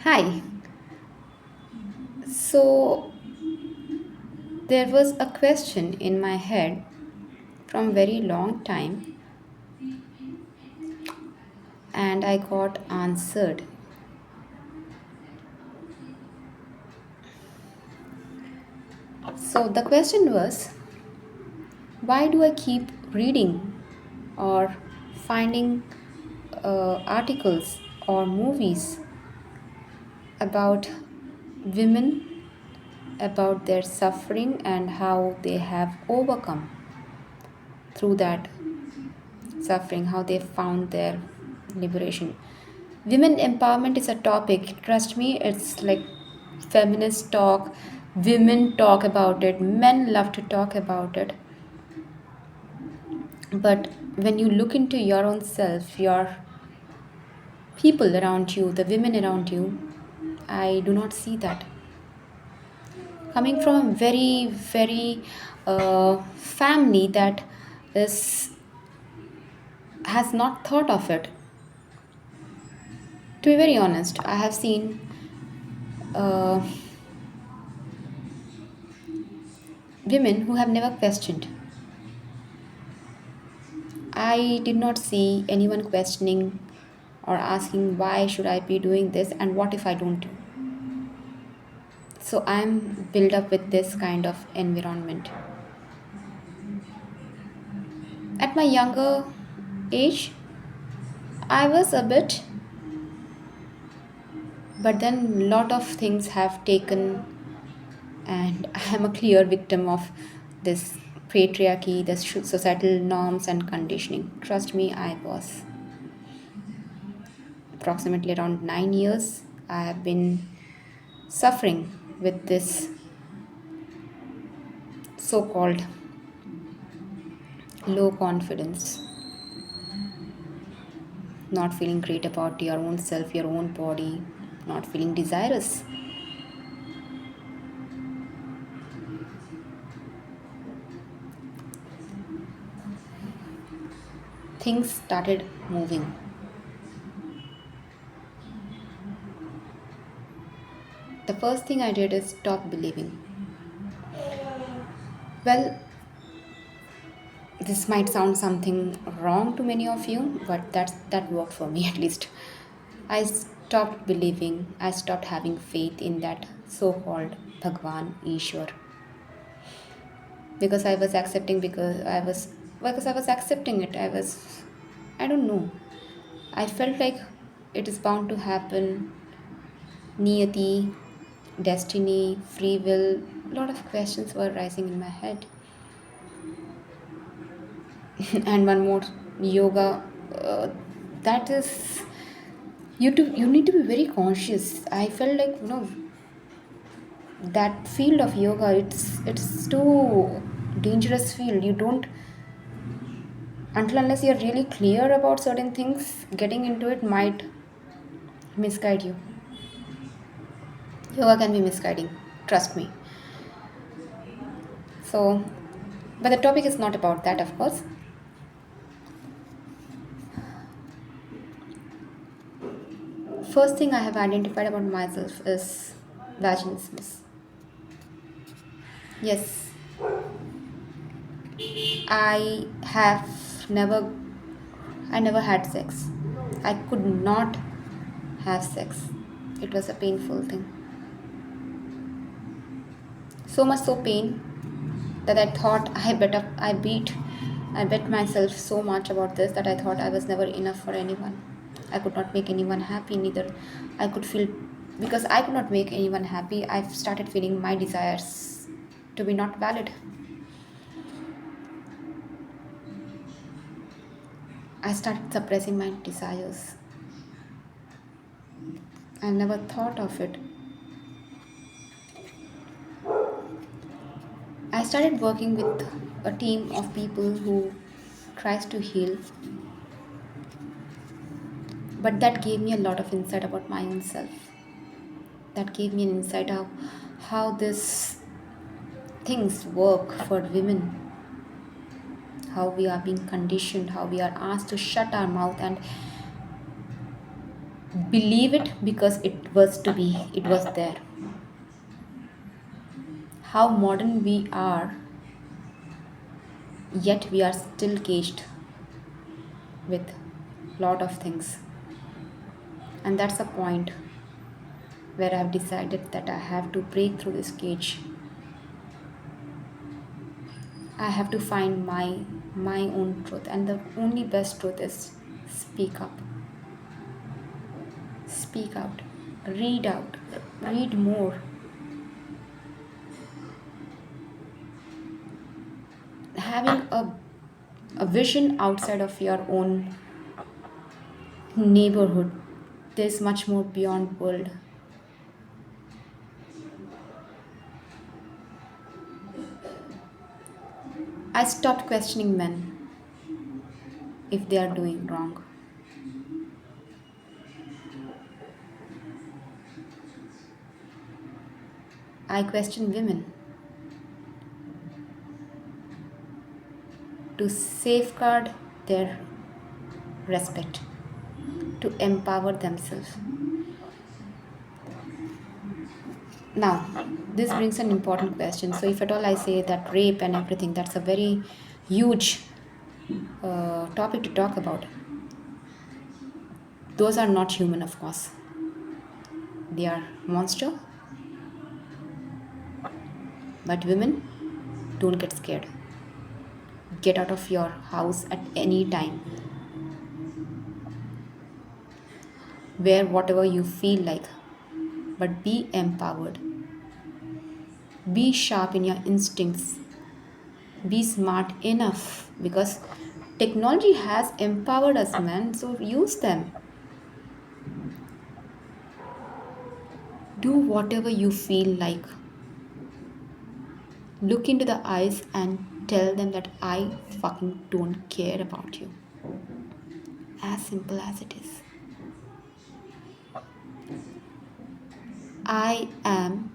Hi. So there was a question in my head from very long time and I got answered. So the question was, why do I keep reading or finding articles or movies about women, about their suffering and how they have overcome through that suffering, how they found their liberation. Women empowerment is a topic, trust me, it's like feminist talk, women talk about it, men love to talk about it. But when you look into your own self, your people around you, the women around you, I do not see that. Coming from a very family that is has not thought of it. To be very honest, I have seen uh, women who have never questioned. I did not see anyone questioning or asking why should I be doing this and what if I don't do. So I'm built up with this kind of environment. At my younger age, I was a bit, but then lot of things have taken, and I am a clear victim of this patriarchy, this societal norms and conditioning. Trust me, I was. Approximately around 9 years, I have been suffering with this so called low confidence, not feeling great about your own self, your own body, not feeling desirous. Things started moving. The first thing I did is stop believing. Well, this might sound something wrong to many of you, but that worked for me at least. I stopped believing, I stopped having faith in that so-called Bhagwan Ishwar because I was accepting because I was accepting it. I don't know. I felt like it is bound to happen. Niyati, destiny, free will. A lot of questions were rising in my head. And one more, yoga. That is you need to be very conscious. I felt like that field of yoga. It's too dangerous field. You don't until unless you're really clear about certain things. Getting into it might misguide you. Yoga can be misguiding. Trust me. So, but the topic is not about that, of course. First thing I have identified about myself is vaginismus. Yes, I have never, I never had sex. I could not have sex. It was a painful thing. So much so pain that I thought I bet myself so much about this that I thought I was never enough for anyone. I could not make anyone happy, neither I could feel, because I could not make anyone happy, I've started feeling my desires to be not valid. I started suppressing my desires. I never thought of it. I started working with a team of people who tries to heal, but that gave me a lot of insight about my own self. That gave me an insight of how these things work for women, how we are being conditioned, how we are asked to shut our mouth and believe it because it was there. How modern we are, yet we are still caged with lot of things. And that's a point where I've decided that I have to break through this cage. I have to find my own truth, and the only best truth is speak up, speak out, read more, having a vision outside of your own neighborhood. There's much more beyond world. I stopped questioning men if they are doing wrong. I question women to safeguard their respect, to empower themselves. Now, this brings an important question. So, if at all I say that rape and everything, that's a very huge topic to talk about. Those are not human, of course. They are monster. But women, don't get scared. Get out of your house at any time. Wear whatever you feel like, but be empowered. Be sharp in your instincts. Be smart enough because technology has empowered us, man. So use them. Do whatever you feel like. Look into the eyes and tell them that I fucking don't care about you. As simple as it is. I am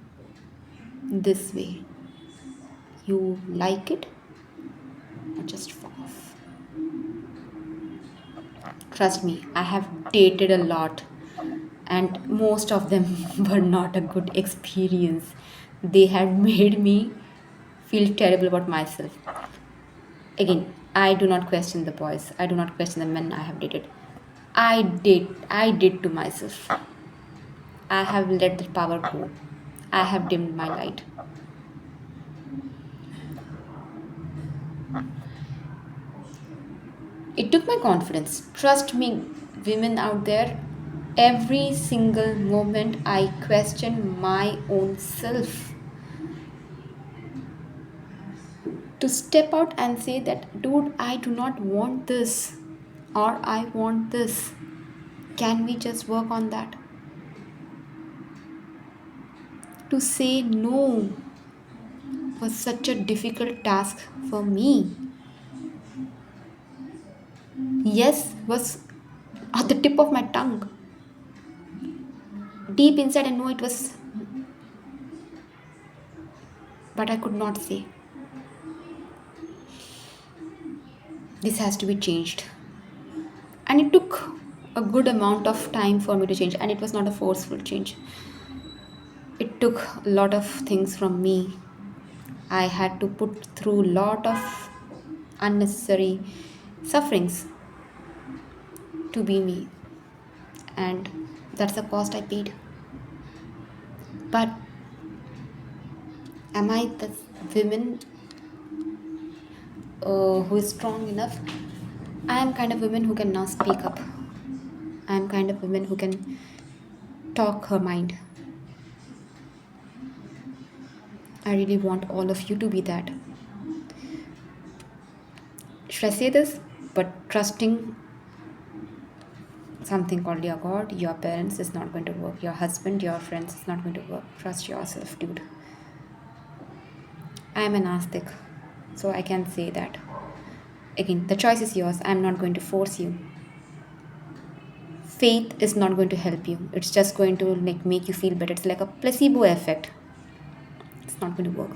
this way. You like it or just fuck off. Trust me, I have dated a lot, and most of them were not a good experience. They had made me feel terrible about myself. Again, I do not question the boys. I do not question the men I have dated. I did to myself. I have let the power go. I have dimmed my light. It took my confidence. Trust me, women out there, every single moment I question my own self. To step out and say that, dude, I do not want this, or I want this. Can we just work on that? To say no was such a difficult task for me. Yes was at the tip of my tongue. Deep inside, I know it was, but I could not say. This has to be changed. And it took a good amount of time for me to change, and it was not a forceful change. It took a lot of things from me. I had to put through a lot of unnecessary sufferings to be me, and that's the cost I paid. But am I the woman who is strong enough? I am kind of woman who can now speak up. I am kind of woman who can talk her mind. I really want all of you to be that. Should I say this? But trusting something called your God, your parents is not going to work. Your husband, your friends is not going to work. Trust yourself, dude. I am an Astic, so I can say that. Again, the choice is yours. I am not going to force you. Faith is not going to help you. It's just going to make you feel better. It's like a placebo effect. It's not going to work.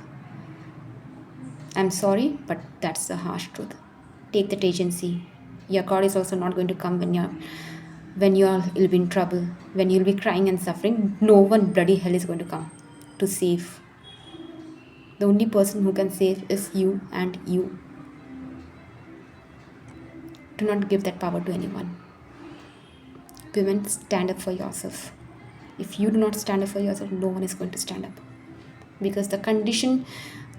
I'm sorry, but that's the harsh truth. Take that agency. Your God is also not going to come when you'll be in trouble, when you'll be crying and suffering, no one bloody hell is going to come to save. The only person who can save is you and you. Do not give that power to anyone. Women, stand up for yourself. If you do not stand up for yourself, no one is going to stand up. Because the condition,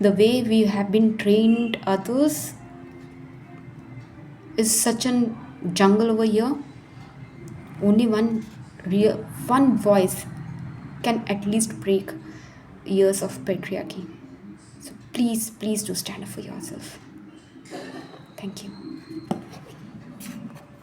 the way we have been trained others is such a jungle over here. Only one voice can at least break years of patriarchy. So please, please do stand up for yourself. Thank you.